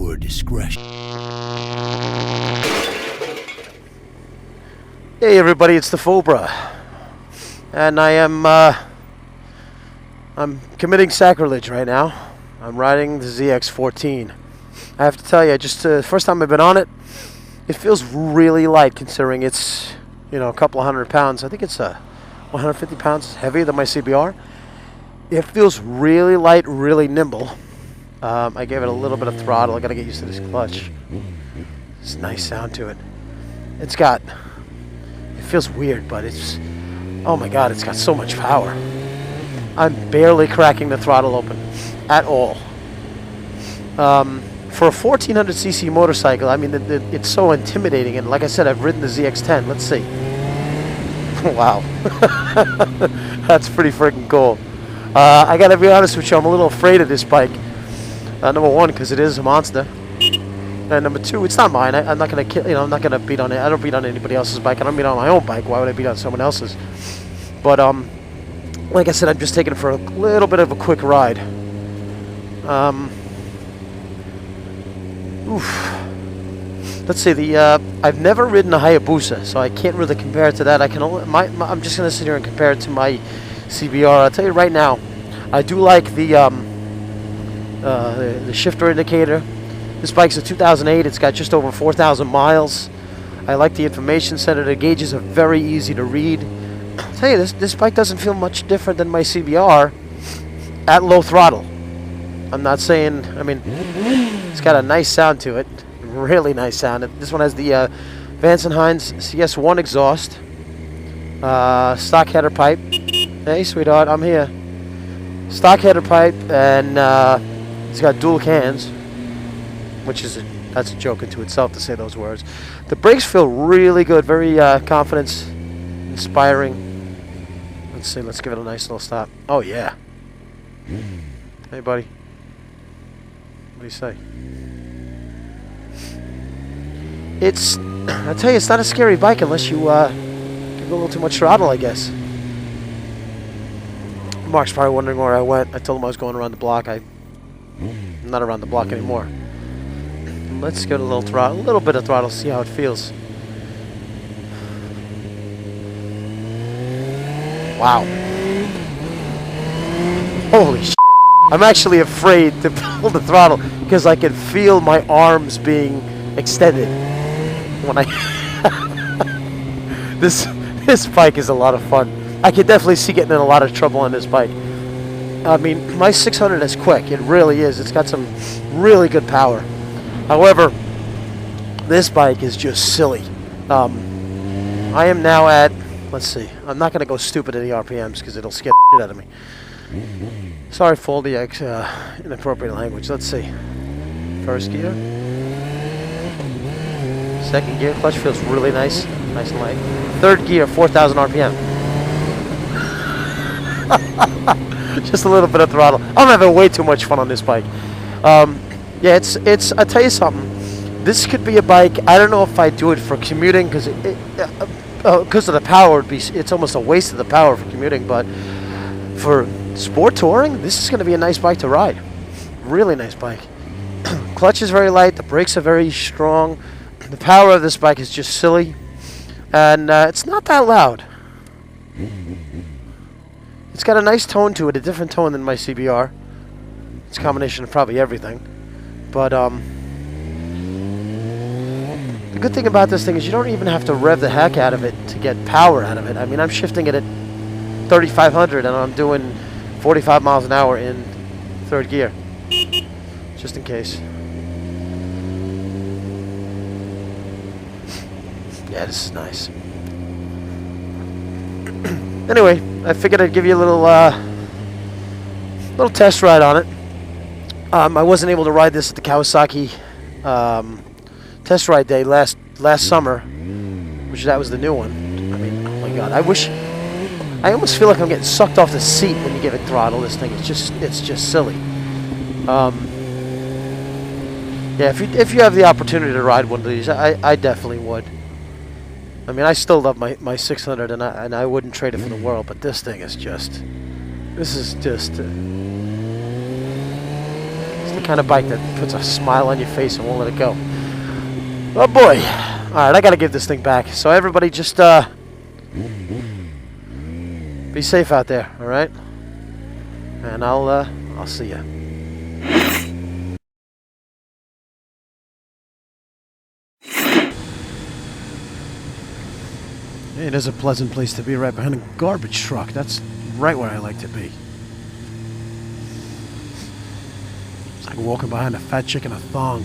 viewer discretion. Hey everybody, it's dafobra, and I'm committing sacrilege right now. I'm riding the ZX14. I have to tell you, just first time I've been on it, it feels really light considering it's, you know, a couple of 100 pounds. I think it's 150 pounds heavier than my CBR. It feels really light, really nimble. I gave it a little bit of throttle. I gotta get used to this clutch. It's a nice sound to it. It feels weird, but it's, oh my god, it's got so much power. I'm barely cracking the throttle open at all. For a 1400cc motorcycle, I mean, it's so intimidating. And like I said, I've ridden the ZX10. Let's see. Wow. That's pretty freaking cool. I gotta be honest with you, I'm a little afraid of this bike. Number one, because it is a monster. And number two, it's not mine. I'm not gonna kill, you know, I'm not gonna beat on it. I don't beat on anybody else's bike. I don't beat on my own bike. Why would I beat on someone else's? But like I said, I'm just taking it for a little bit of a quick ride. Let's see. I've never ridden a Hayabusa, so I can't really compare it to that. I can only, I'm just gonna sit here and compare it to my CBR. I'll tell you right now, I do like the shifter indicator. This bike's a 2008. It's got just over 4,000 miles. I like the information center. The gauges are very easy to read. I'll tell you, this bike doesn't feel much different than my CBR at low throttle. I'm not saying, I mean, it's got a nice sound to it. Really nice sound. This one has the Vance & Hines CS1 exhaust. Stock header pipe. Hey, sweetheart, I'm here. Stock header pipe, and it's got dual cans, which is that's a joke into itself to say those words. The brakes feel really good, very confidence inspiring. Let's see, let's give it a nice little stop. Oh yeah. Hey buddy, what do you say? It's, I tell you, it's not a scary bike unless you give it a little too much throttle, I guess. Mark's probably wondering where I went. I told him I was going around the block. I'm not around the block anymore. Let's get a little throttle, a little bit of throttle, see how it feels. Wow. Holy shit. I'm actually afraid to pull the throttle because I can feel my arms being extended when I this bike is a lot of fun. I could definitely see getting in a lot of trouble on this bike. I mean, my 600 is quick. It really is. It's got some really good power. However, this bike is just silly. I am now at, let's see, I'm not going to go stupid in the RPMs because it'll scare the shit out of me. Sorry for all the inappropriate language. Let's see. First gear. Second gear. Clutch feels really nice. Nice and light. Third gear, 4,000 RPM. Just a little bit of throttle. I'm having way too much fun on this bike. Yeah, it's. I'll tell you something. This could be a bike. I don't know if I do it for commuting because of the power. It's almost a waste of the power for commuting. But for sport touring, this is going to be a nice bike to ride. Really nice bike. Clutch is very light. The brakes are very strong. The power of this bike is just silly, and it's not that loud. It's got a nice tone to it, a different tone than my CBR. It's a combination of probably everything. But the good thing about this thing is you don't even have to rev the heck out of it to get power out of it. I mean, I'm shifting it at 3,500 and I'm doing 45 miles an hour in third gear. Just in case. Yeah, this is nice. Anyway, I figured I'd give you a little test ride on it. I wasn't able to ride this at the Kawasaki test ride day last summer, which that was the new one. I mean, oh my god, I almost feel like I'm getting sucked off the seat when you give it throttle. This thing, it's just silly. Yeah, if you have the opportunity to ride one of these, I definitely would. I mean, I still love my 600, and I wouldn't trade it for the world. But this thing is just, it's the kind of bike that puts a smile on your face and won't let it go. Oh boy. Alright, I gotta give this thing back. So everybody just be safe out there, alright? And I'll see ya. It is a pleasant place to be, right behind a garbage truck. That's right where I like to be. It's like walking behind a fat chick in a thong.